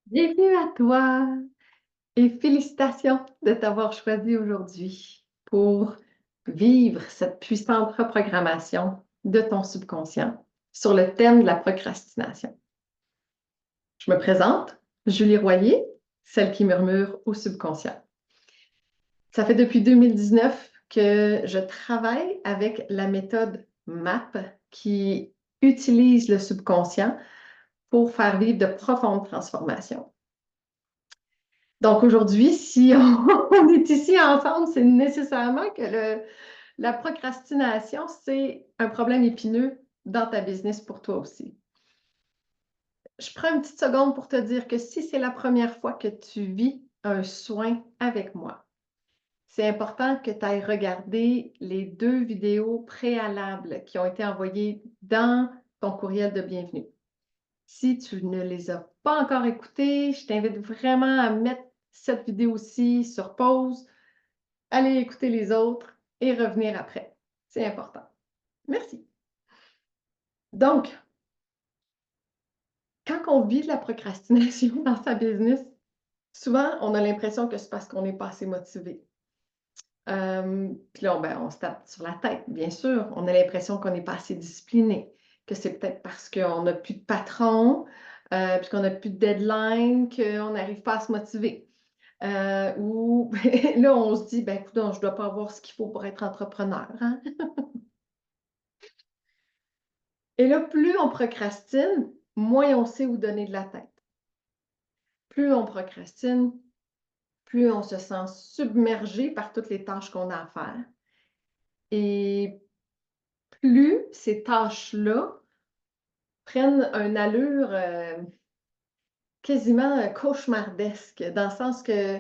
Bienvenue à toi et félicitations de t'avoir choisi aujourd'hui pour vivre cette puissante reprogrammation de ton subconscient sur le thème de la procrastination. Je me présente, Julie Royer, celle qui murmure au subconscient. Ça fait depuis 2019 que je travaille avec la méthode MAP qui utilise le subconscient pour faire vivre de profondes transformations. Donc aujourd'hui, si on est ici ensemble, c'est nécessairement que la procrastination, c'est un problème épineux dans ta business pour toi aussi. Je prends une petite seconde pour te dire que si c'est la première fois que tu vis un soin avec moi, c'est important que tu ailles regarder les 2 vidéos préalables qui ont été envoyées dans ton courriel de bienvenue. Si tu ne les as pas encore écoutées, je t'invite vraiment à mettre cette vidéo-ci sur pause, aller écouter les autres et revenir après. C'est important. Merci. Donc, quand on vit de la procrastination dans sa business, souvent, on a l'impression que c'est parce qu'on n'est pas assez motivé. Puis là, on se tape sur la tête, bien sûr. On a l'impression qu'on n'est pas assez discipliné, que c'est peut-être parce qu'on n'a plus de patron, puis qu'on n'a plus de deadline, qu'on n'arrive pas à se motiver. Ou là, on se dit, ben écoute, je ne dois pas avoir ce qu'il faut pour être entrepreneur, hein? Et là, plus on procrastine, moins on sait où donner de la tête. Plus on procrastine, plus on se sent submergé par toutes les tâches qu'on a à faire. Et plus ces tâches-là prennent une allure quasiment cauchemardesque, dans le sens que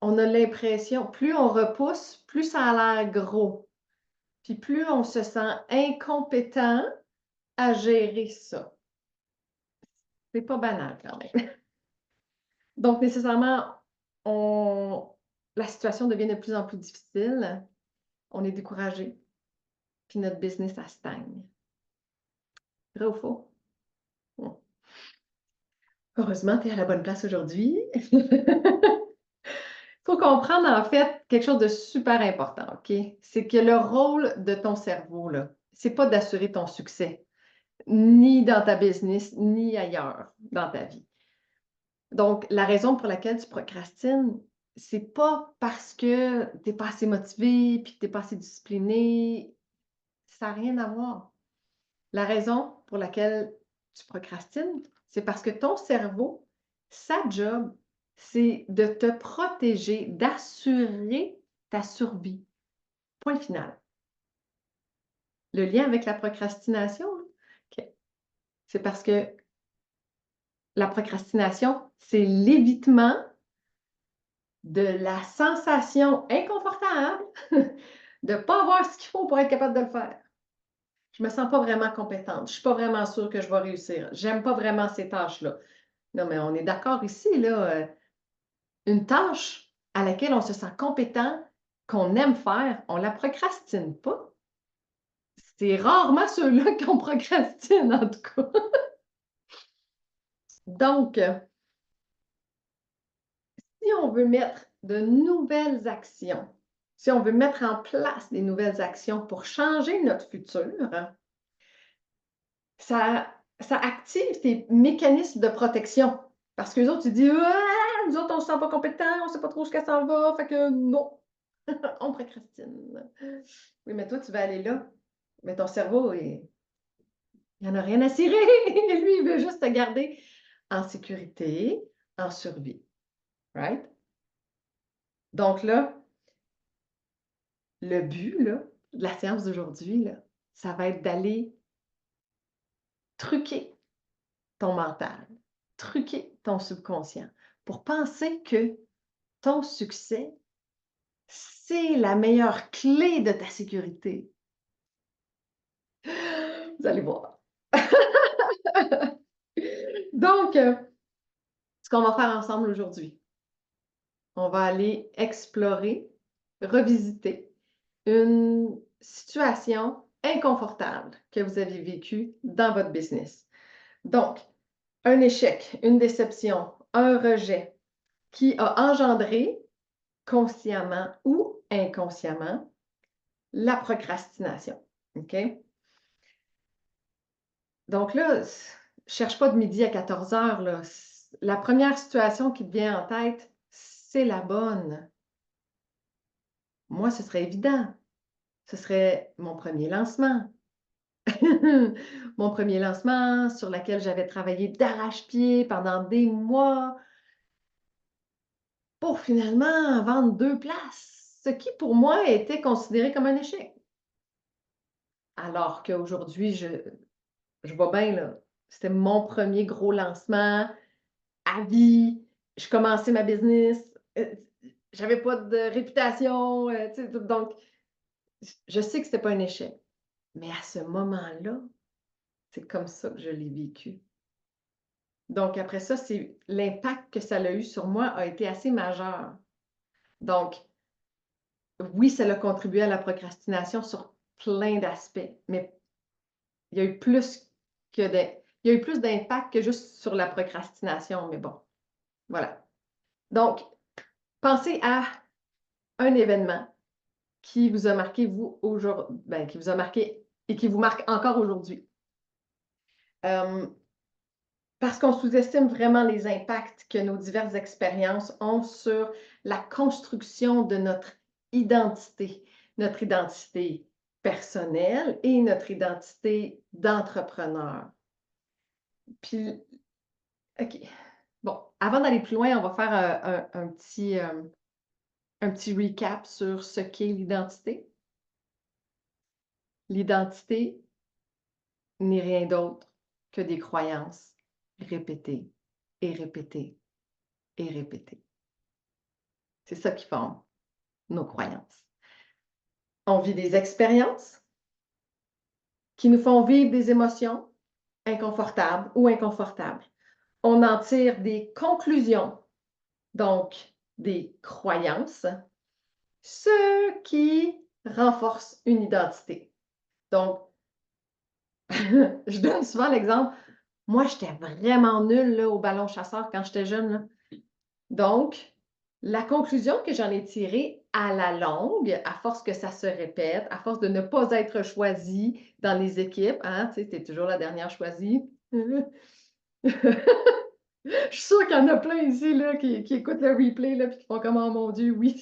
on a l'impression, plus on repousse, plus ça a l'air gros. Puis plus on se sent incompétent à gérer ça. C'est pas banal quand même. Donc, nécessairement, la situation devient de plus en plus difficile. On est découragé. Puis notre business, ça stagne. Vrai ou faux? Bon. Heureusement, tu es à la bonne place aujourd'hui. Il faut comprendre en fait quelque chose de super important, OK? C'est que le rôle de ton cerveau, là, c'est pas d'assurer ton succès, ni dans ta business, ni ailleurs dans ta vie. Donc, la raison pour laquelle tu procrastines, c'est pas parce que tu n'es pas assez motivé puis que tu n'es pas assez discipliné. Ça n'a rien à voir. La raison pour laquelle tu procrastines, c'est parce que ton cerveau, sa job, c'est de te protéger, d'assurer ta survie. Point final. Le lien avec la procrastination, OK, c'est parce que la procrastination, c'est l'évitement de la sensation inconfortable de ne pas avoir ce qu'il faut pour être capable de le faire. Je ne me sens pas vraiment compétente. Je ne suis pas vraiment sûre que je vais réussir. J'aime pas vraiment ces tâches-là. Non, mais on est d'accord ici, là. Une tâche à laquelle on se sent compétent, qu'on aime faire, on ne la procrastine pas. C'est rarement ceux-là qu'on procrastine, en tout cas. Donc, si on veut mettre de nouvelles actions, si on veut mettre en place des nouvelles actions pour changer notre futur, ça active tes mécanismes de protection. Parce que les autres, ils disent ah, nous autres, on ne se sent pas compétents, on ne sait pas trop ce que ça va, fait que non, on procrastine. Oui, mais toi, tu vas aller là. Mais ton cerveau, il n'en a rien à cirer. Lui, il veut juste te garder en sécurité, en survie. Right? Donc là, le but là, de la séance d'aujourd'hui, ça va être d'aller truquer ton mental, truquer ton subconscient pour penser que ton succès, c'est la meilleure clé de ta sécurité. Vous allez voir. Donc, ce qu'on va faire ensemble aujourd'hui, on va aller explorer, revisiter une situation inconfortable que vous avez vécue dans votre business. Donc, un échec, une déception, un rejet qui a engendré, consciemment ou inconsciemment, la procrastination. OK? Donc là, cherche pas de midi à 14 heures, là. La première situation qui te vient en tête, c'est la bonne. Moi, ce serait évident. Ce serait mon premier lancement. Mon premier lancement sur lequel j'avais travaillé d'arrache-pied pendant des mois pour finalement vendre 2 places, ce qui pour moi était considéré comme un échec. Alors qu'aujourd'hui, je vois bien, là, c'était mon premier gros lancement à vie. Je commençais ma business, j'avais pas de réputation, tu sais, donc je sais que c'était pas un échec. Mais à ce moment-là, c'est comme ça que je l'ai vécu. Donc après ça, c'est l'impact que ça a eu sur moi a été assez majeur. Donc oui, ça a contribué à la procrastination sur plein d'aspects, mais il y a eu plus que il y a eu plus d'impact que juste sur la procrastination, mais bon, voilà. Donc, pensez à un événement qui vous a marqué, vous, aujourd'hui, ben, qui vous a marqué et qui vous marque encore aujourd'hui. Parce qu'on sous-estime vraiment les impacts que nos diverses expériences ont sur la construction de notre identité personnelle et notre identité d'entrepreneur. Puis, OK. Bon, avant d'aller plus loin, on va faire un petit recap sur ce qu'est l'identité. L'identité n'est rien d'autre que des croyances répétées et répétées et répétées. C'est ça qui forme nos croyances. On vit des expériences qui nous font vivre des émotions inconfortables ou inconfortables. On en tire des conclusions, donc des croyances, ce qui renforce une identité. Donc, je donne souvent l'exemple, moi, j'étais vraiment nulle là, au ballon chasseur quand j'étais jeune, là. Donc, la conclusion que j'en ai tirée à la longue, à force que ça se répète, à force de ne pas être choisie dans les équipes, hein, tu sais, tu es toujours la dernière choisie. Je suis sûre qu'il y en a plein ici là, qui écoutent le replay et qui font comme oh mon Dieu, oui,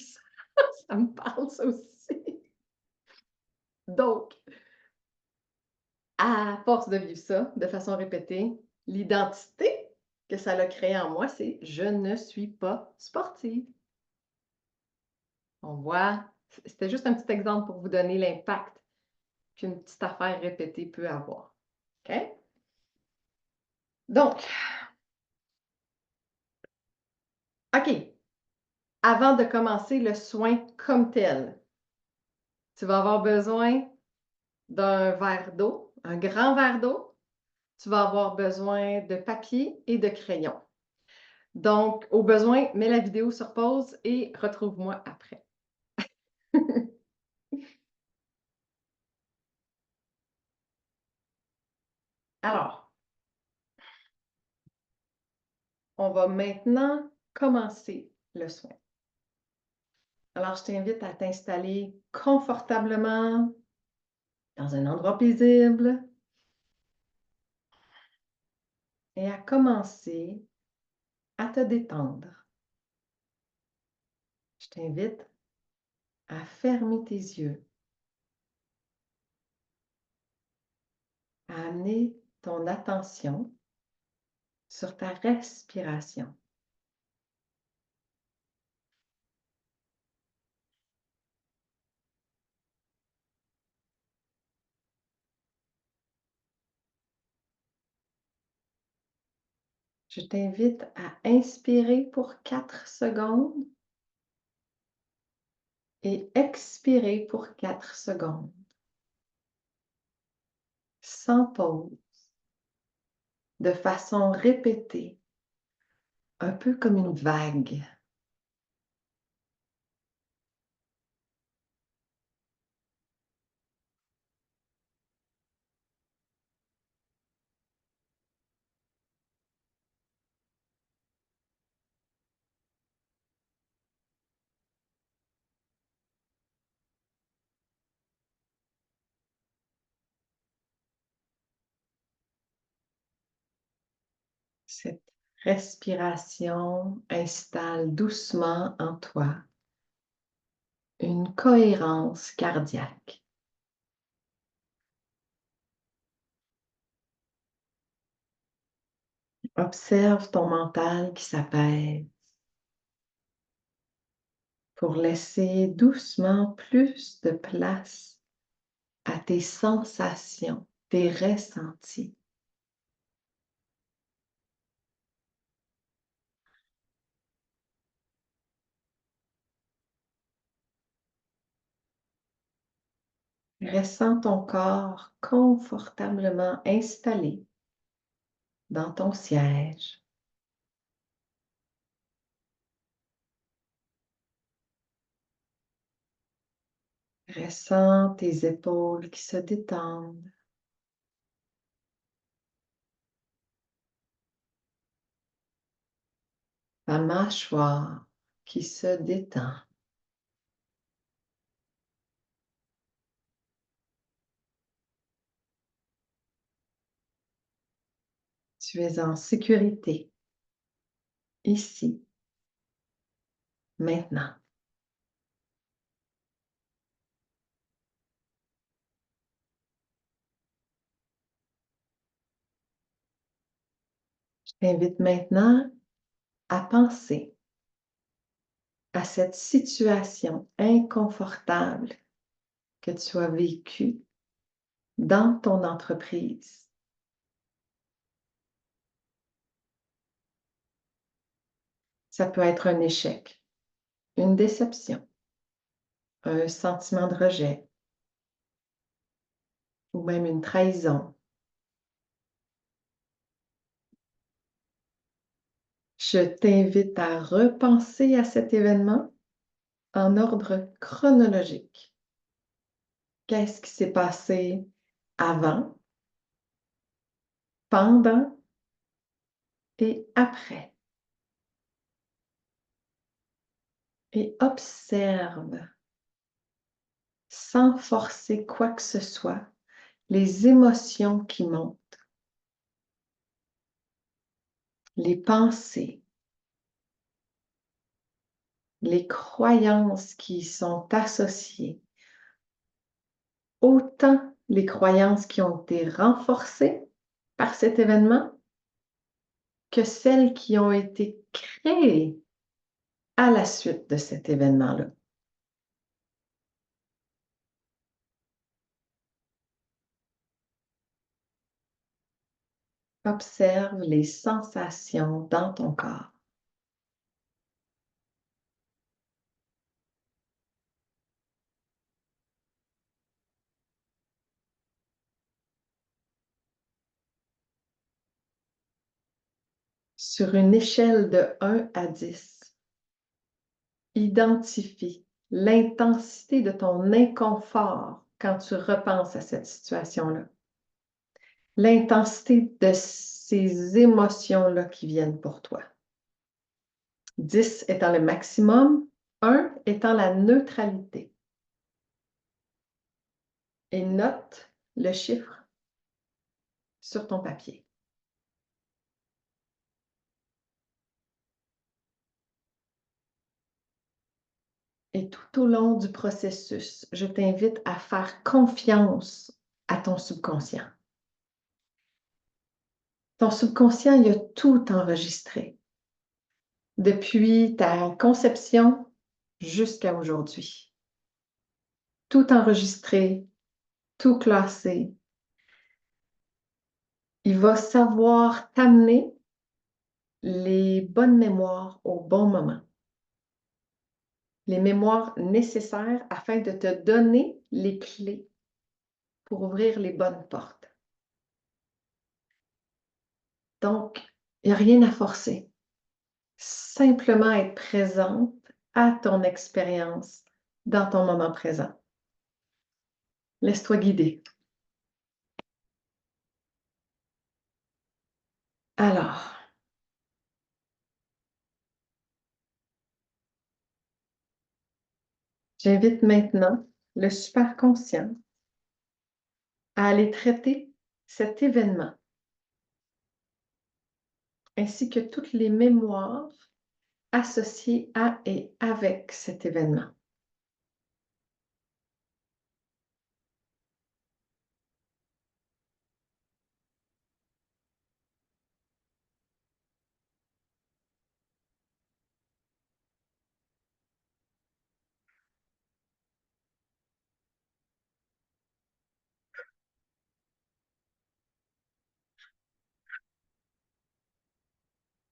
ça me parle ça aussi. Donc, à force de vivre ça de façon répétée, l'identité que ça a créé en moi, c'est je ne suis pas sportive. On voit, c'était juste un petit exemple pour vous donner l'impact qu'une petite affaire répétée peut avoir. OK? Donc, OK, avant de commencer le soin comme tel, tu vas avoir besoin d'un verre d'eau, un grand verre d'eau. Tu vas avoir besoin de papier et de crayon. Donc, au besoin, mets la vidéo sur pause et retrouve-moi après. Alors, on va maintenant commencer le soin. Alors, je t'invite à t'installer confortablement dans un endroit paisible et à commencer à te détendre. Je t'invite à fermer tes yeux, à amener ton attention sur ta respiration. Je t'invite à inspirer pour 4 secondes et expirer pour 4 secondes, sans pause, de façon répétée, un peu comme une vague. Cette respiration installe doucement en toi une cohérence cardiaque. Observe ton mental qui s'apaise pour laisser doucement plus de place à tes sensations, tes ressentis. Ressens ton corps confortablement installé dans ton siège. Ressens tes épaules qui se détendent. Ta mâchoire qui se détend. Tu es en sécurité, ici, maintenant. Je t'invite maintenant à penser à cette situation inconfortable que tu as vécue dans ton entreprise. Ça peut être un échec, une déception, un sentiment de rejet ou même une trahison. Je t'invite à repenser à cet événement en ordre chronologique. Qu'est-ce qui s'est passé avant, pendant et après? Et observe, sans forcer quoi que ce soit, les émotions qui montent, les pensées, les croyances qui y sont associées, autant les croyances qui ont été renforcées par cet événement que celles qui ont été créées à la suite de cet événement-là. Observe les sensations dans ton corps. Sur une échelle de 1 à 10, identifie l'intensité de ton inconfort quand tu repenses à cette situation-là. L'intensité de ces émotions-là qui viennent pour toi. 10 étant le maximum, 1 étant la neutralité. Et note le chiffre sur ton papier. Et tout au long du processus, je t'invite à faire confiance à ton subconscient. Ton subconscient, il a tout enregistré depuis ta conception jusqu'à aujourd'hui. Tout enregistré, tout classé. Il va savoir t'amener les bonnes mémoires au bon moment. Les mémoires nécessaires afin de te donner les clés pour ouvrir les bonnes portes. Donc, il n'y a rien à forcer. Simplement être présente à ton expérience dans ton moment présent. Laisse-toi guider. Alors, j'invite maintenant le superconscient à aller traiter cet événement ainsi que toutes les mémoires associées à et avec cet événement.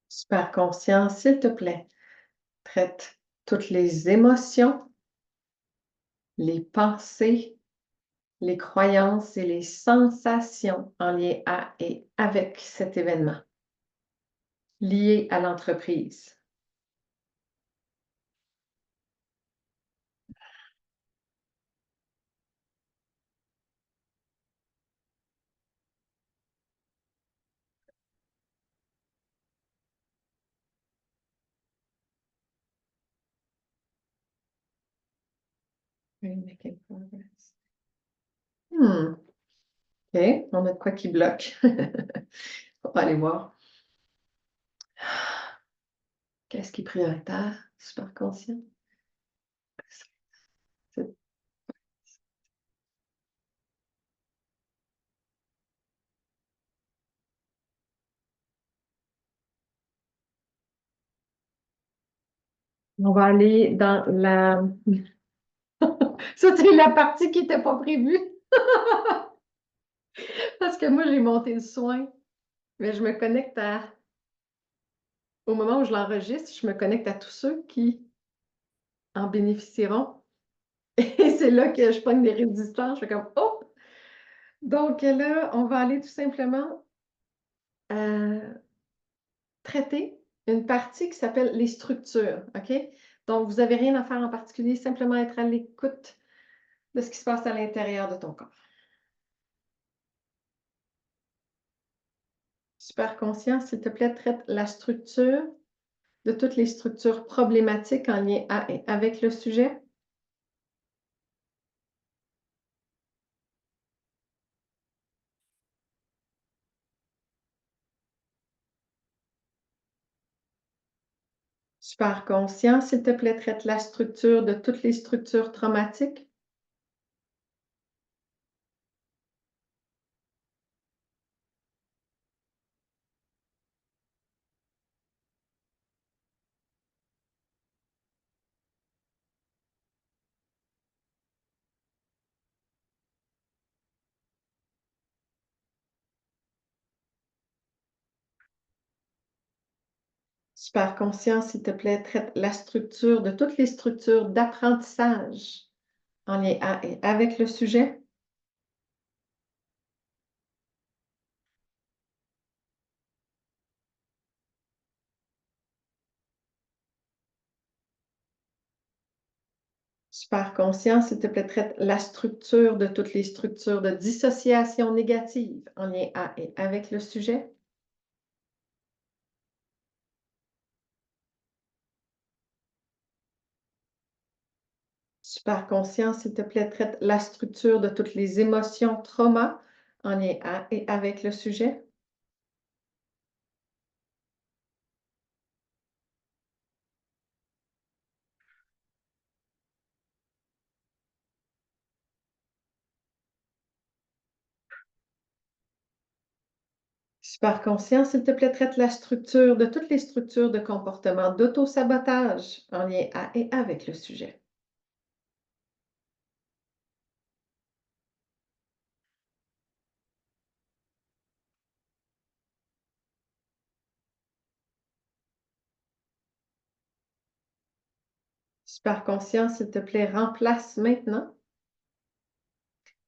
Super conscient, s'il te plaît, traite toutes les émotions, les pensées, les croyances et les sensations en lien à et avec cet événement, lié à l'entreprise. Really making progress. OK, on a de quoi qui bloque. On va aller voir. Qu'est-ce qui est prioritaire? Super conscient. On va aller dans la... Ça, c'est la partie qui n'était pas prévue. Parce que moi, j'ai monté le soin. Mais je me connecte à... Au moment où je l'enregistre, je me connecte à tous ceux qui en bénéficieront. Et c'est là que je pogne des résistances. Je fais comme, oh! Donc là, on va aller tout simplement traiter une partie qui s'appelle les structures, OK? Donc, vous n'avez rien à faire en particulier, simplement être à l'écoute de ce qui se passe à l'intérieur de ton corps. Super conscient, s'il te plaît, traite la structure de toutes les structures problématiques en lien à et avec le sujet. Super conscient, s'il te plaît, traite la structure de toutes les structures traumatiques. Super conscient, s'il te plaît, traite la structure de toutes les structures d'apprentissage en lien à et avec le sujet. Super conscient, s'il te plaît, traite la structure de toutes les structures de dissociation négative en lien à et avec le sujet. Super conscient, s'il te plaît, traite la structure de toutes les émotions trauma en lien à et avec le sujet. Super conscient, s'il te plaît, traite la structure de toutes les structures de comportement d'auto-sabotage en lien à et avec le sujet. Super conscient, s'il te plaît, remplace maintenant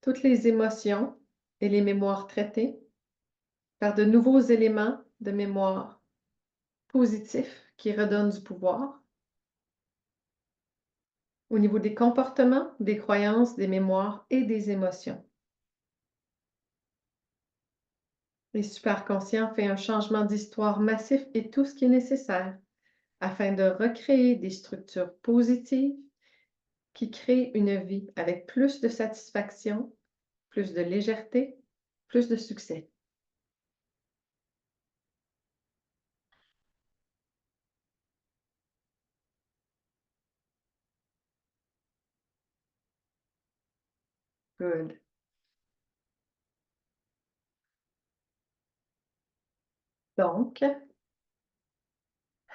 toutes les émotions et les mémoires traitées par de nouveaux éléments de mémoire positifs qui redonnent du pouvoir au niveau des comportements, des croyances, des mémoires et des émotions. Les super conscients fait un changement d'histoire massif et tout ce qui est nécessaire afin de recréer des structures positives qui créent une vie avec plus de satisfaction, plus de légèreté, plus de succès. Good. Donc,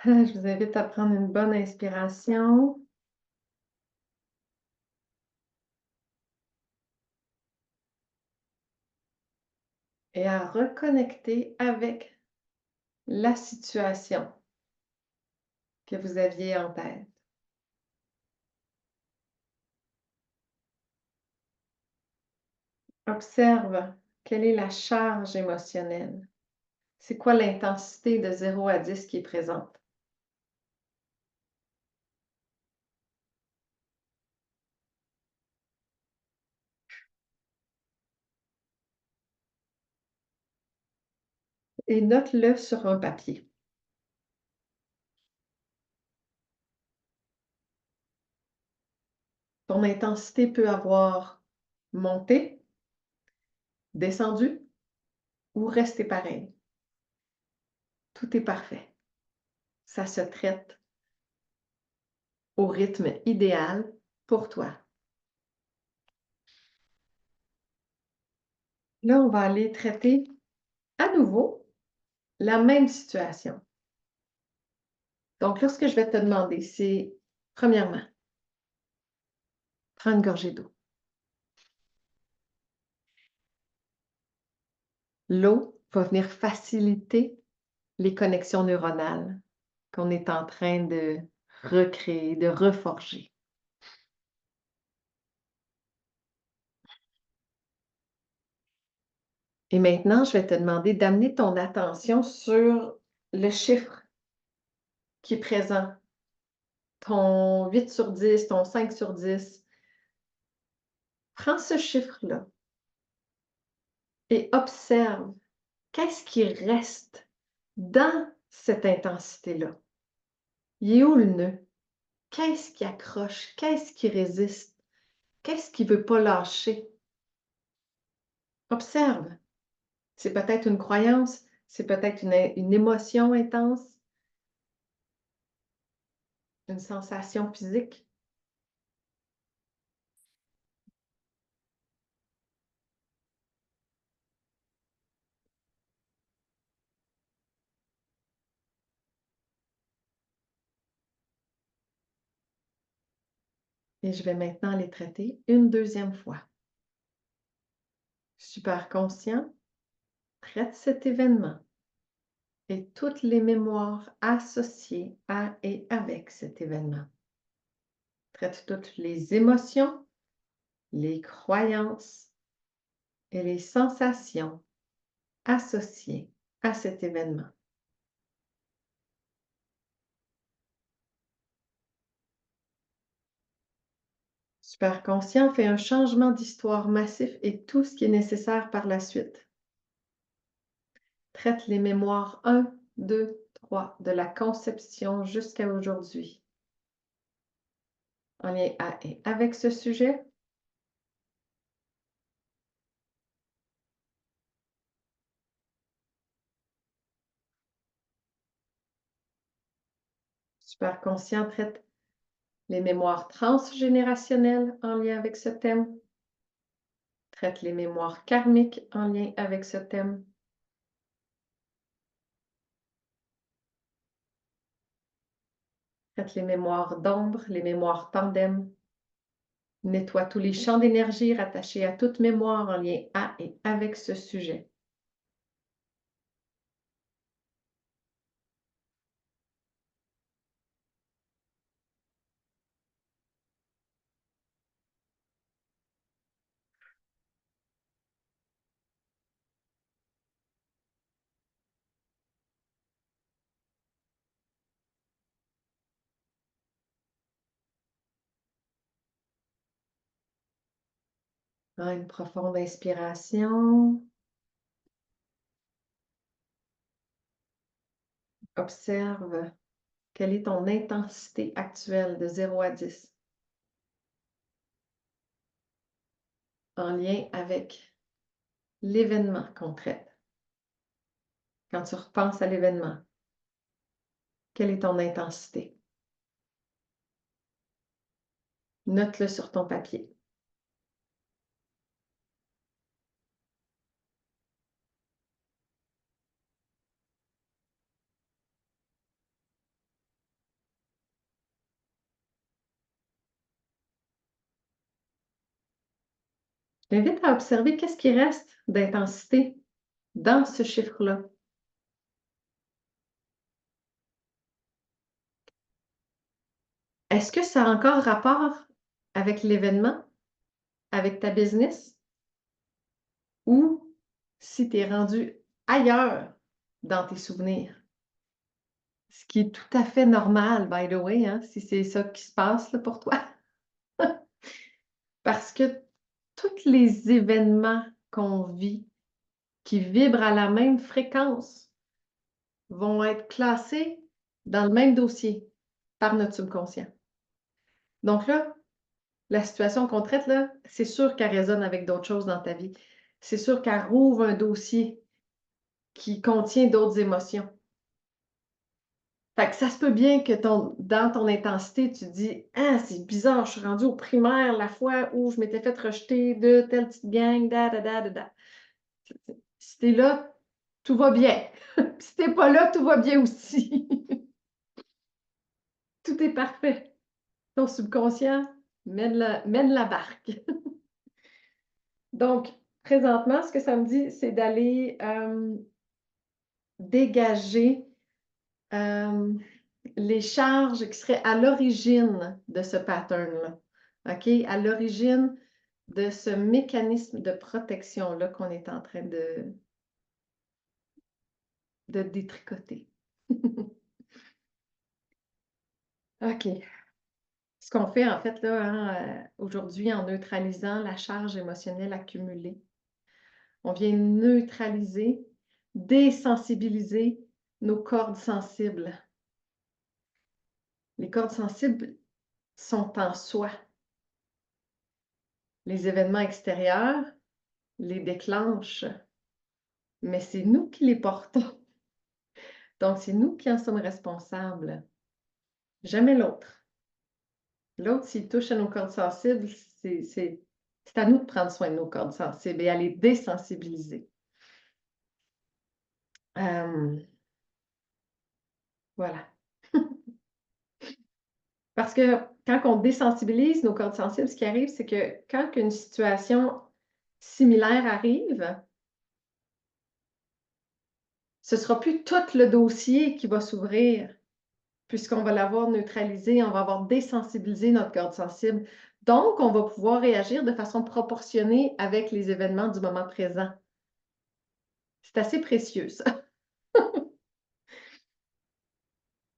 je vous invite à prendre une bonne inspiration. Et à reconnecter avec la situation que vous aviez en tête. Observe quelle est la charge émotionnelle. C'est quoi l'intensité de 0 à 10 qui est présente? Et note-le sur un papier. Ton intensité peut avoir monté, descendu ou resté pareil. Tout est parfait. Ça se traite au rythme idéal pour toi. Là, on va aller traiter à nouveau la même situation. Donc, là, ce que je vais te demander, c'est, premièrement, prends une gorgée d'eau. L'eau va venir faciliter les connexions neuronales qu'on est en train de recréer, de reforger. Et maintenant, je vais te demander d'amener ton attention sur le chiffre qui est présent, ton 8 sur 10, ton 5 sur 10. Prends ce chiffre-là et observe qu'est-ce qui reste dans cette intensité-là. Il est où le nœud? Qu'est-ce qui accroche? Qu'est-ce qui résiste? Qu'est-ce qui ne veut pas lâcher? Observe. C'est peut-être une croyance, c'est peut-être une émotion intense, une sensation physique. Et je vais maintenant les traiter une deuxième fois. Super conscient, traite cet événement et toutes les mémoires associées à et avec cet événement. Traite toutes les émotions, les croyances et les sensations associées à cet événement. Super conscient fait un changement d'histoire massif et tout ce qui est nécessaire par la suite. Traite les mémoires 1, 2, 3 de la conception jusqu'à aujourd'hui. En lien à et avec ce sujet. Super conscient traite les mémoires transgénérationnelles en lien avec ce thème. Traite les mémoires karmiques en lien avec ce thème. Traite les mémoires d'ombre, les mémoires tandem. Nettoie tous les champs d'énergie rattachés à toute mémoire en lien à et avec ce sujet. Prends une profonde inspiration. Observe quelle est ton intensité actuelle de 0 à 10 en lien avec l'événement qu'on traite. Quand tu repenses à l'événement, quelle est ton intensité? Note-le sur ton papier. Je t'invite à observer qu'est-ce qui reste d'intensité dans ce chiffre-là. Est-ce que ça a encore rapport avec l'événement, avec ta business, ou si tu es rendu ailleurs dans tes souvenirs? Ce qui est tout à fait normal, by the way, hein, si c'est ça qui se passe là, pour toi. Parce que tous les événements qu'on vit, qui vibrent à la même fréquence, vont être classés dans le même dossier par notre subconscient. Donc là, la situation qu'on traite là, c'est sûr qu'elle résonne avec d'autres choses dans ta vie. C'est sûr qu'elle rouvre un dossier qui contient d'autres émotions. Fait que ça se peut bien que dans ton intensité, tu te dis: «Ah, c'est bizarre, je suis rendue au primaire la fois où je m'étais fait rejeter de telle petite gang, da da da da da». Si tu es là, tout va bien. Si tu es pas là, tout va bien aussi. Tout est parfait. Ton subconscient mène la barque. Donc, présentement, ce que ça me dit, c'est d'aller, dégager, hem, les charges qui seraient à l'origine de ce pattern-là, OK? À l'origine de ce mécanisme de protection-là qu'on est en train de détricoter. OK. Ce qu'on fait en fait là, hein, aujourd'hui en neutralisant la charge émotionnelle accumulée, on vient neutraliser, désensibiliser nos cordes sensibles. Les cordes sensibles sont en soi. Les événements extérieurs les déclenchent, mais c'est nous qui les portons. Donc, c'est nous qui en sommes responsables, jamais l'autre. L'autre, s'il touche à nos cordes sensibles, c'est à nous de prendre soin de nos cordes sensibles et à les désensibiliser. Voilà. Parce que quand on désensibilise nos cordes sensibles, ce qui arrive, c'est que quand une situation similaire arrive, ce ne sera plus tout le dossier qui va s'ouvrir, puisqu'on va l'avoir neutralisé, on va avoir désensibilisé notre corde sensible. Donc, on va pouvoir réagir de façon proportionnée avec les événements du moment présent. C'est assez précieux, ça.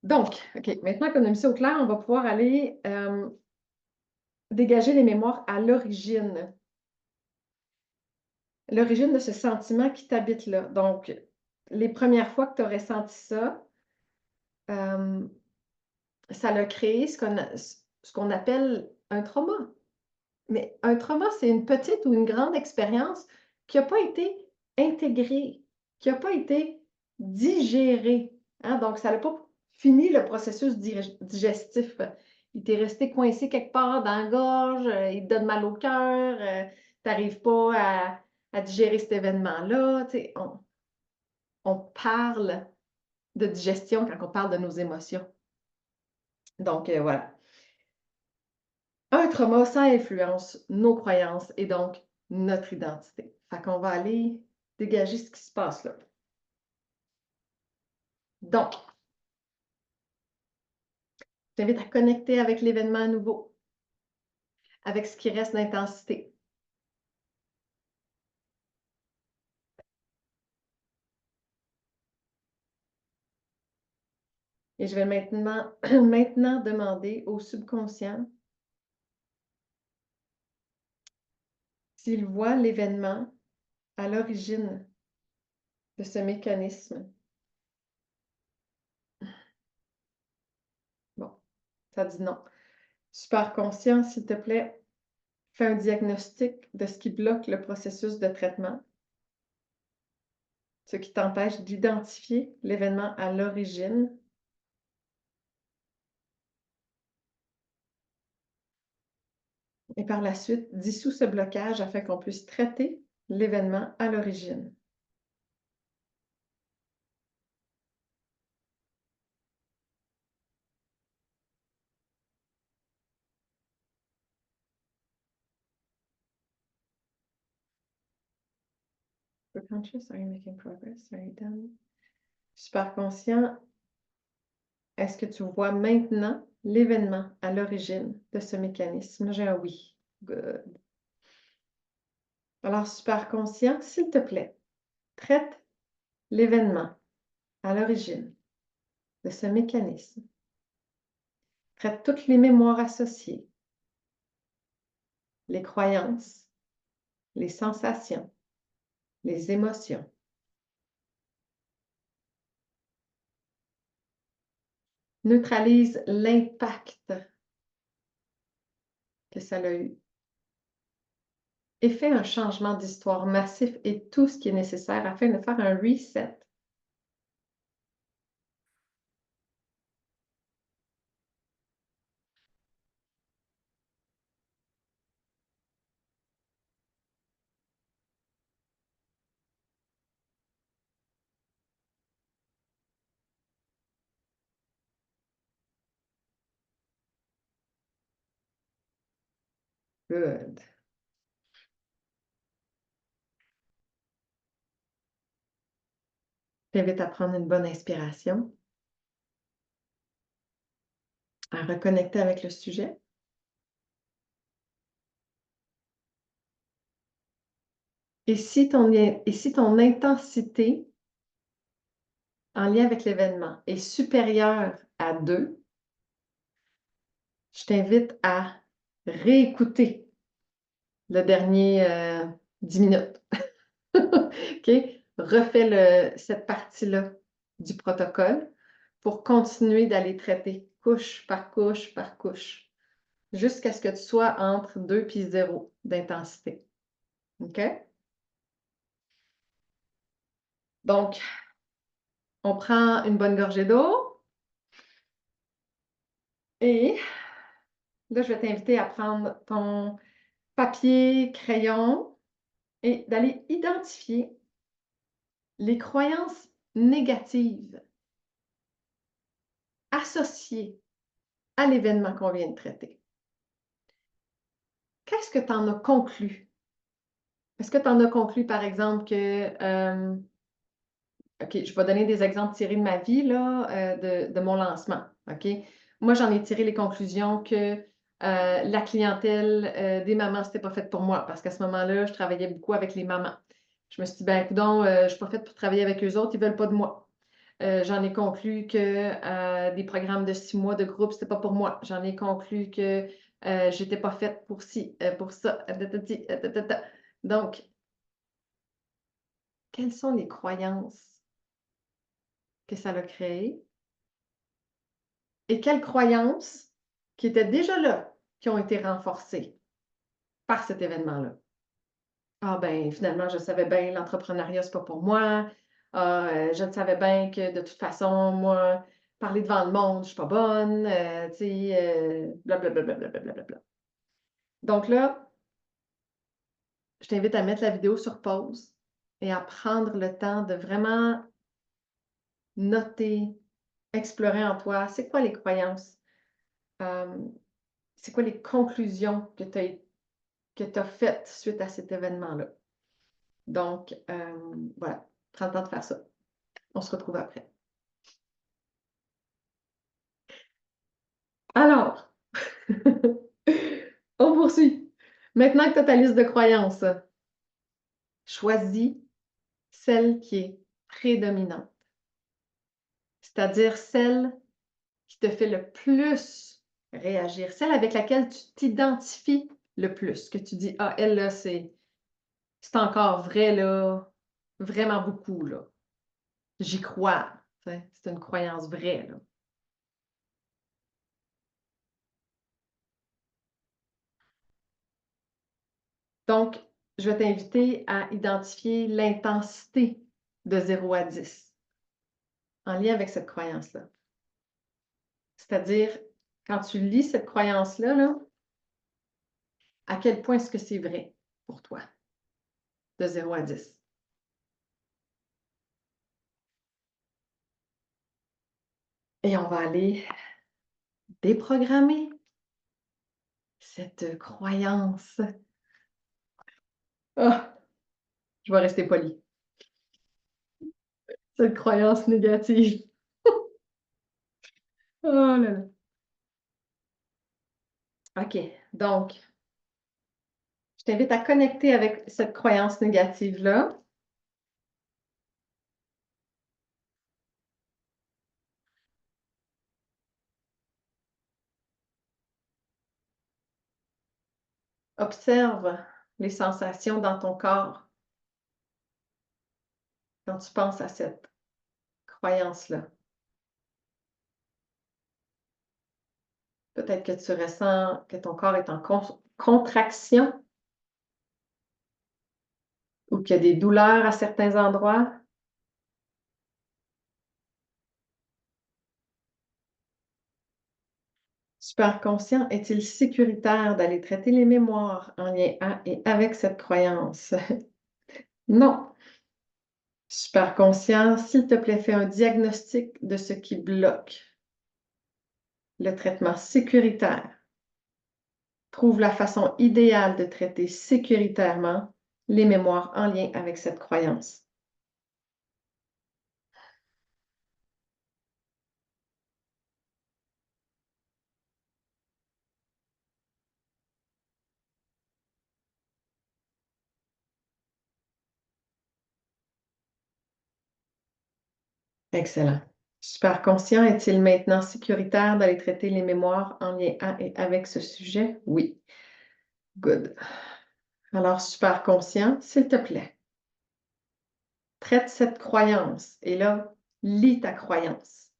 Donc, OK, maintenant qu'on a mis ça au clair, on va pouvoir aller dégager les mémoires à l'origine. L'origine de ce sentiment qui t'habite là. Donc, les premières fois que tu as ressenti ça, euh, ça l'a créé ce qu'on appelle un trauma. Mais un trauma, c'est une petite ou une grande expérience qui n'a pas été intégrée, qui n'a pas été digérée, hein. Donc, ça n'a pas fini le processus digestif. Il t'est resté coincé quelque part dans la gorge, il te donne mal au cœur, tu n'arrives pas à digérer cet événement-là. Tu sais, on parle de digestion quand on parle de nos émotions. Donc, voilà. Un trauma, ça influence nos croyances et donc notre identité. Fait qu'on va aller dégager ce qui se passe là. Donc, je t'invite à connecter avec l'événement à nouveau, avec ce qui reste d'intensité. Et je vais maintenant demander au subconscient s'il voit l'événement à l'origine de ce mécanisme. Bon, ça dit non. Super conscient, s'il te plaît, fais un diagnostic de ce qui bloque le processus de traitement, ce qui t'empêche d'identifier l'événement à l'origine. Et par la suite, dissous ce blocage afin qu'on puisse traiter l'événement à l'origine. Super conscious, are you making progress? Are you done? Super conscient, est-ce que tu vois maintenant l'événement à l'origine de ce mécanisme? J'ai un oui. Good. Alors, super conscient, s'il te plaît, traite l'événement à l'origine de ce mécanisme. Traite toutes les mémoires associées, les croyances, les sensations, les émotions. Neutralise l'impact que ça a eu. Et fais un changement d'histoire massif et tout ce qui est nécessaire afin de faire un reset. Good. Je t'invite à prendre une bonne inspiration, à reconnecter avec le sujet. Et si ton intensité en lien avec l'événement est supérieure à 2, je t'invite à réécouter le dernier 10 minutes. OK? Refais cette partie-là du protocole pour continuer d'aller traiter couche par couche par couche jusqu'à ce que tu sois entre 2 et 0 d'intensité. OK? Donc, on prend une bonne gorgée d'eau et là, je vais t'inviter à prendre ton papier, crayon et d'aller identifier les croyances négatives associées à l'événement qu'on vient de traiter. Qu'est-ce que tu en as conclu? Est-ce que tu en as conclu, par exemple, que OK, je vais donner des exemples tirés de ma vie, là, de mon lancement, OK? Moi, j'en ai tiré les conclusions que la clientèle des mamans, c'était pas fait pour moi parce qu'à ce moment-là, je travaillais beaucoup avec les mamans. Je me suis dit, ben, coudonc, je suis pas faite pour travailler avec eux autres, ils veulent pas de moi. J'en ai conclu que des programmes de 6 mois de groupe, c'était pas pour moi. J'en ai conclu que j'étais pas faite pour ci, pour ça. Donc, quelles sont les croyances que ça a créées et quelles croyances qui étaient déjà là, qui ont été renforcées par cet événement-là? Ah ben, finalement, je savais bien, l'entrepreneuriat, c'est pas pour moi. Ah, je le savais bien que de toute façon, moi, parler devant le monde, je suis pas bonne, tu sais, blablabla, blablabla. Donc là, je t'invite à mettre la vidéo sur pause et à prendre le temps de vraiment noter, explorer en toi, c'est quoi les croyances, euh, c'est quoi les conclusions que tu as faites suite à cet événement-là. Donc, voilà, prends le temps de faire ça. On se retrouve après. Alors, on poursuit. Maintenant que tu as ta liste de croyances, choisis celle qui est prédominante, c'est-à-dire celle qui te fait le plus réagir, celle avec laquelle tu t'identifies le plus, que tu dis, ah, elle, là, c'est encore vrai, là, vraiment beaucoup, là. J'y crois. C'est une croyance vraie, là. Donc, je vais t'inviter à identifier l'intensité de 0 à 10 en lien avec cette croyance-là. C'est-à-dire, quand tu lis cette croyance-là, là, à quel point est-ce que c'est vrai pour toi, de 0 à 10? Et on va aller déprogrammer cette croyance. Ah, je vais rester polie. cette croyance négative. Oh là là. OK, donc, je t'invite à connecter avec cette croyance négative-là. Observe les sensations dans ton corps quand tu penses à cette croyance-là. Peut-être que tu ressens que ton corps est en contraction ou qu'il y a des douleurs à certains endroits. Superconscient est-il sécuritaire d'aller traiter les mémoires en lien et avec cette croyance? Non. Superconscient, s'il te plaît, fais un diagnostic de ce qui bloque le traitement sécuritaire. Trouve la façon idéale de traiter sécuritairement les mémoires en lien avec cette croyance. Excellent. Superconscient est-il maintenant sécuritaire d'aller traiter les mémoires en lien et avec ce sujet? Oui. Good. Alors, superconscient, s'il te plaît, traite cette croyance et là, lis ta croyance.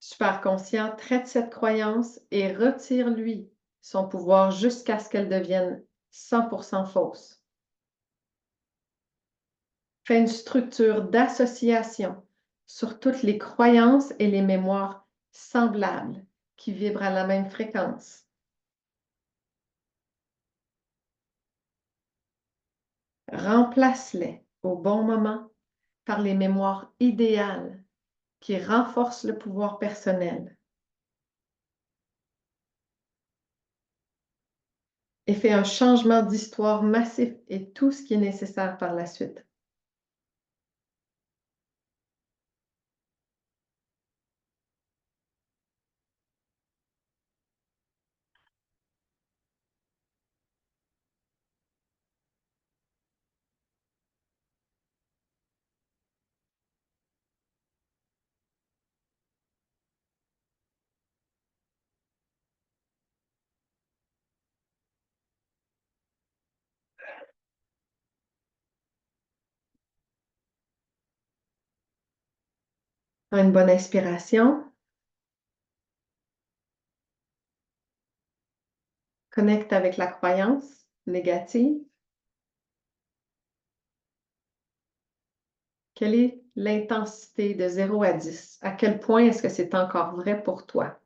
Superconscient, traite cette croyance et retire-lui son pouvoir jusqu'à ce qu'elle devienne 100% fausse. Fais une structure d'association sur toutes les croyances et les mémoires semblables qui vibrent à la même fréquence. Remplace-les au bon moment par les mémoires idéales qui renforcent le pouvoir personnel. Et fais un changement d'histoire massif et tout ce qui est nécessaire par la suite. Une bonne inspiration. Connecte avec la croyance négative. Quelle est l'intensité de 0 à 10? À quel point est-ce que c'est encore vrai pour toi?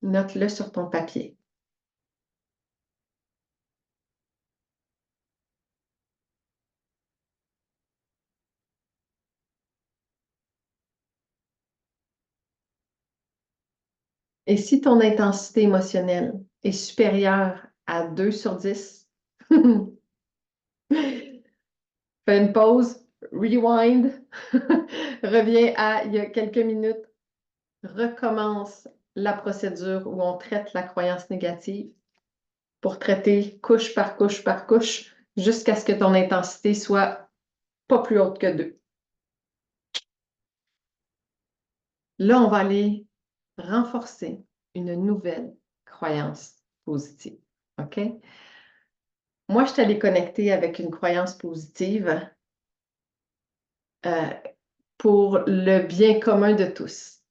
Note-le sur ton papier. Et si ton intensité émotionnelle est supérieure à 2 sur 10, fais une pause, rewind, reviens à il y a quelques minutes, recommence la procédure où on traite la croyance négative pour traiter couche par couche jusqu'à ce que ton intensité soit pas plus haute que 2. Là, on va aller renforcer une nouvelle croyance positive. OK? Moi, je suis allée connecter avec une croyance positive euh, pour le bien commun de tous.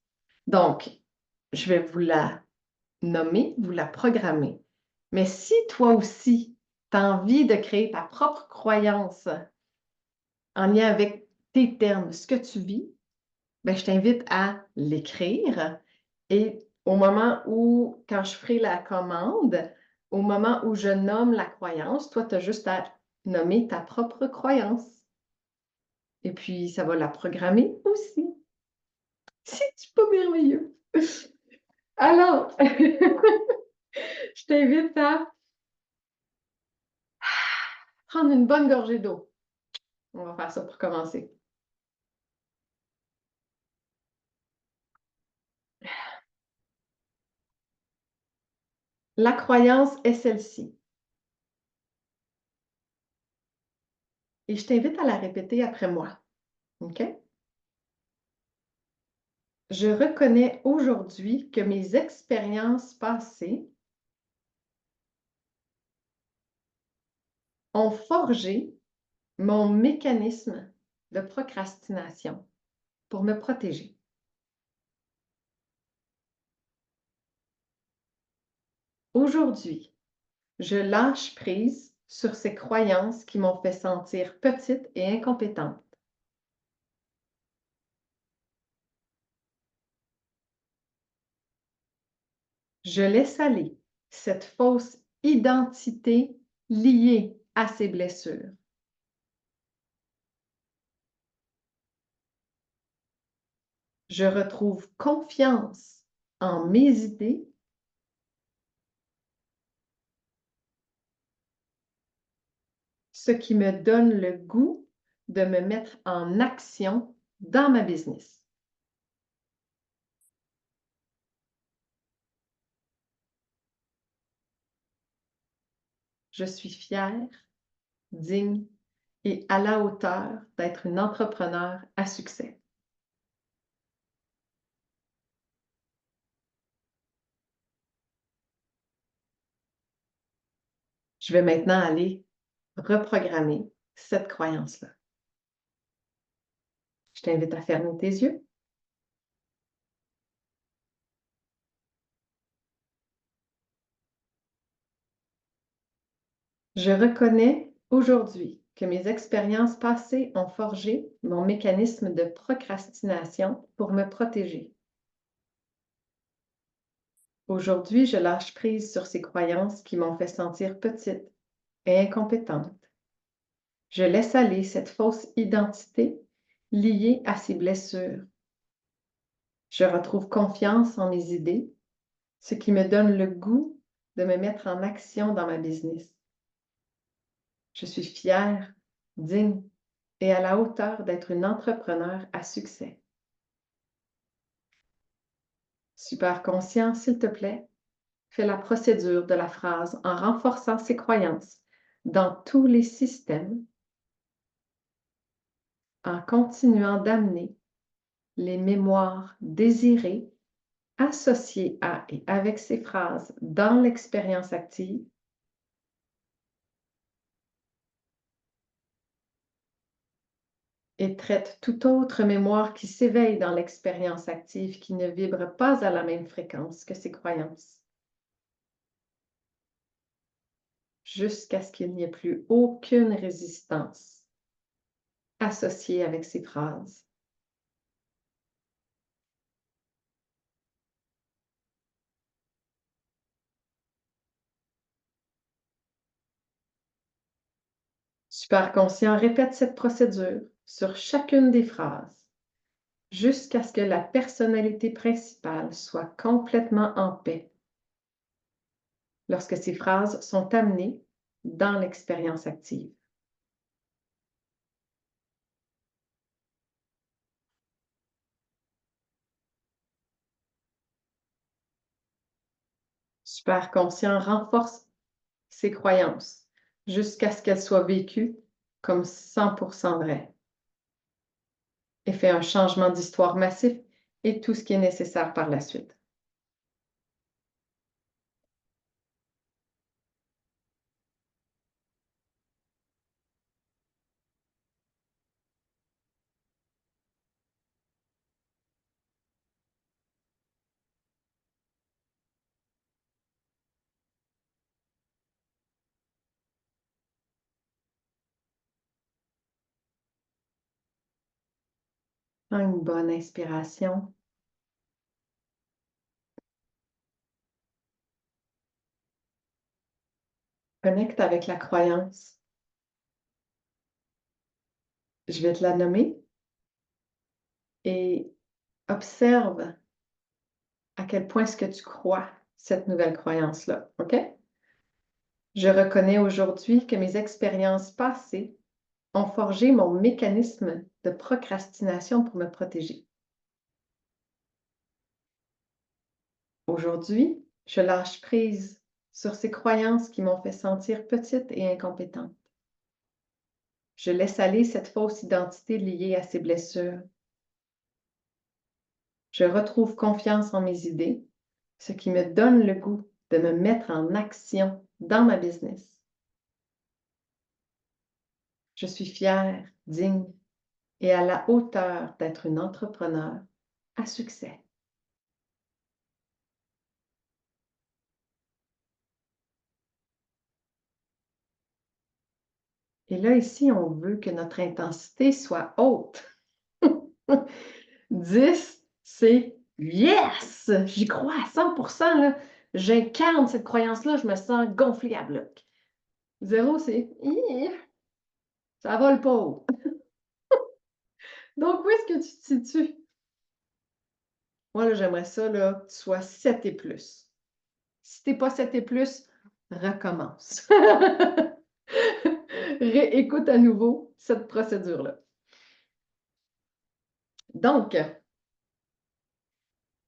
Donc, je vais vous la nommer, vous la programmer. Mais si toi aussi, tu as envie de créer ta propre croyance en lien avec tes termes, ce que tu vis, ben, je t'invite à l'écrire et au moment où, quand je ferai la commande, au moment où je nomme la croyance, toi, tu as juste à nommer ta propre croyance. Et puis, ça va la programmer aussi. C'est pas merveilleux? Alors, je t'invite à prendre une bonne gorgée d'eau. On va faire ça pour commencer. La croyance est celle-ci. Et je t'invite à la répéter après moi. OK? Je reconnais aujourd'hui que mes expériences passées ont forgé mon mécanisme de procrastination pour me protéger. Aujourd'hui, je lâche prise sur ces croyances qui m'ont fait sentir petite et incompétente. Je laisse aller cette fausse identité liée à ces blessures. Je retrouve confiance en mes idées, ce qui me donne le goût de me mettre en action dans ma business. Je suis fière, digne et à la hauteur d'être une entrepreneure à succès. Je vais maintenant aller reprogrammer cette croyance-là. Je t'invite à fermer tes yeux. Je reconnais aujourd'hui que mes expériences passées ont forgé mon mécanisme de procrastination pour me protéger. Aujourd'hui, je lâche prise sur ces croyances qui m'ont fait sentir petite et incompétente. Je laisse aller cette fausse identité liée à ces blessures. Je retrouve confiance en mes idées, ce qui me donne le goût de me mettre en action dans ma business. Je suis fière, digne et à la hauteur d'être une entrepreneure à succès. Super conscient, s'il te plaît, fais la procédure de la phrase en renforçant ses croyances dans tous les systèmes, en continuant d'amener les mémoires désirées associées à et avec ces phrases dans l'expérience active, et traite toute autre mémoire qui s'éveille dans l'expérience active qui ne vibre pas à la même fréquence que ces croyances, jusqu'à ce qu'il n'y ait plus aucune résistance associée avec ces phrases. Super conscient, répète cette procédure sur chacune des phrases jusqu'à ce que la personnalité principale soit complètement en paix lorsque ces phrases sont amenées dans l'expérience active. Super conscient renforce ses croyances jusqu'à ce qu'elles soient vécues comme 100% vraies et fait un changement d'histoire massif et tout ce qui est nécessaire par la suite. Prends une bonne inspiration. Connecte avec la croyance. Je vais te la nommer et observe à quel point est-ce que tu crois cette nouvelle croyance-là, OK? Je reconnais aujourd'hui que mes expériences passées ont forgé mon mécanisme de procrastination pour me protéger. Aujourd'hui, je lâche prise sur ces croyances qui m'ont fait sentir petite et incompétente. Je laisse aller cette fausse identité liée à ces blessures. Je retrouve confiance en mes idées, ce qui me donne le goût de me mettre en action dans ma business. Je suis fière, digne et à la hauteur d'être une entrepreneure à succès. Et là, ici, on veut que notre intensité soit haute. 10, c'est yes! J'y crois à 100%, là. J'incarne cette croyance-là, je me sens gonflée à bloc. 0, c'est ça vole pas haut. Donc, où est-ce que tu te situes? Moi, là, j'aimerais ça, là, que tu sois 7 et plus. Si tu n'es pas 7 et plus, recommence. Réécoute à nouveau cette procédure-là. Donc,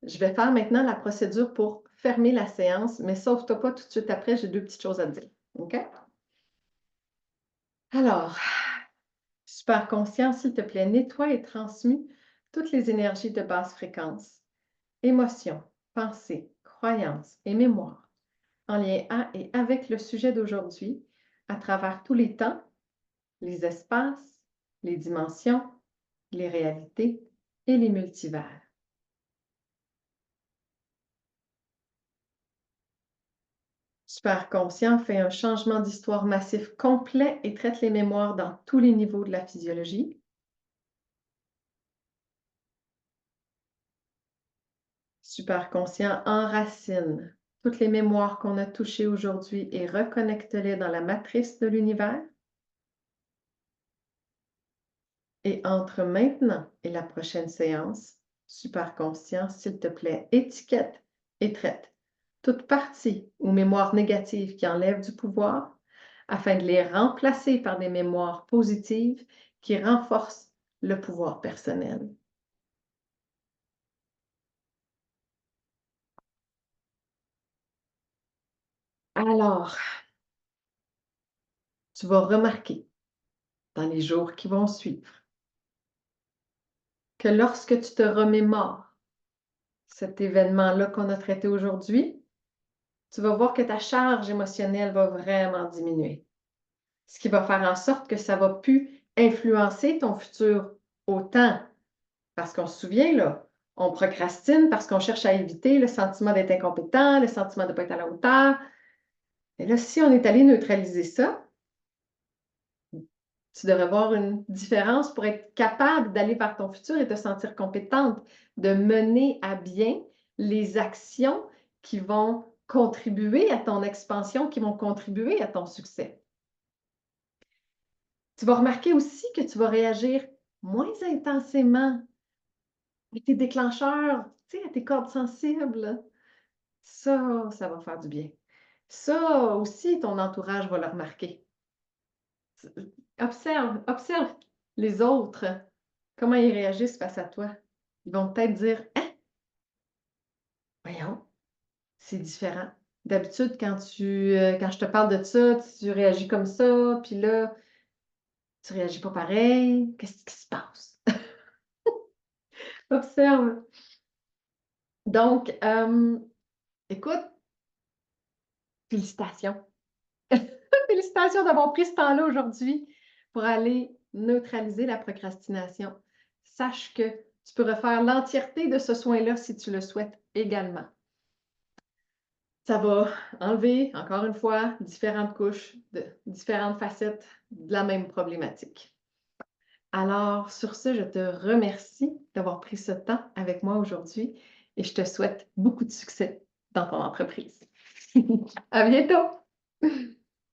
je vais faire maintenant la procédure pour fermer la séance, mais sauve-toi pas tout de suite après, j'ai 2 petites choses à te dire. OK? Alors, super conscient, s'il te plaît, nettoie et transmue toutes les énergies de basse fréquence, émotions, pensées, croyances et mémoires en lien à et avec le sujet d'aujourd'hui à travers tous les temps, les espaces, les dimensions, les réalités et les multivers. Super conscient fait un changement d'histoire massif complet et traite les mémoires dans tous les niveaux de la physiologie. Super conscient enracine toutes les mémoires qu'on a touchées aujourd'hui et reconnecte-les dans la matrice de l'univers. Et entre maintenant et la prochaine séance, super conscient, s'il te plaît, étiquette et traite toute partie ou mémoire négative qui enlève du pouvoir afin de les remplacer par des mémoires positives qui renforcent le pouvoir personnel. Alors, tu vas remarquer dans les jours qui vont suivre que lorsque tu te remémores cet événement-là qu'on a traité aujourd'hui, tu vas voir que ta charge émotionnelle va vraiment diminuer. Ce qui va faire en sorte que ça ne va plus influencer ton futur autant. Parce qu'on se souvient, là, on procrastine parce qu'on cherche à éviter le sentiment d'être incompétent, le sentiment de ne pas être à la hauteur. Et là, si on est allé neutraliser ça, tu devrais voir une différence pour être capable d'aller vers ton futur et te sentir compétente, de mener à bien les actions qui vont contribuer à ton expansion, qui vont contribuer à ton succès. Tu vas remarquer aussi que tu vas réagir moins intensément à tes déclencheurs, tu sais, à tes cordes sensibles. Ça va faire du bien. Ça aussi, ton entourage va le remarquer. Observe les autres, comment ils réagissent face à toi. Ils vont peut-être dire: «Hein? Voyons, c'est différent. D'habitude, quand je te parle de ça, tu réagis comme ça, puis là, tu réagis pas pareil. Qu'est-ce qui se passe?» Observe. Donc, écoute, félicitations. Félicitations d'avoir pris ce temps-là aujourd'hui pour aller neutraliser la procrastination. Sache que tu peux refaire l'entièreté de ce soin-là si tu le souhaites également. Ça va enlever, encore une fois, différentes couches, différentes facettes de la même problématique. Alors, sur ce, je te remercie d'avoir pris ce temps avec moi aujourd'hui et je te souhaite beaucoup de succès dans ton entreprise. À bientôt!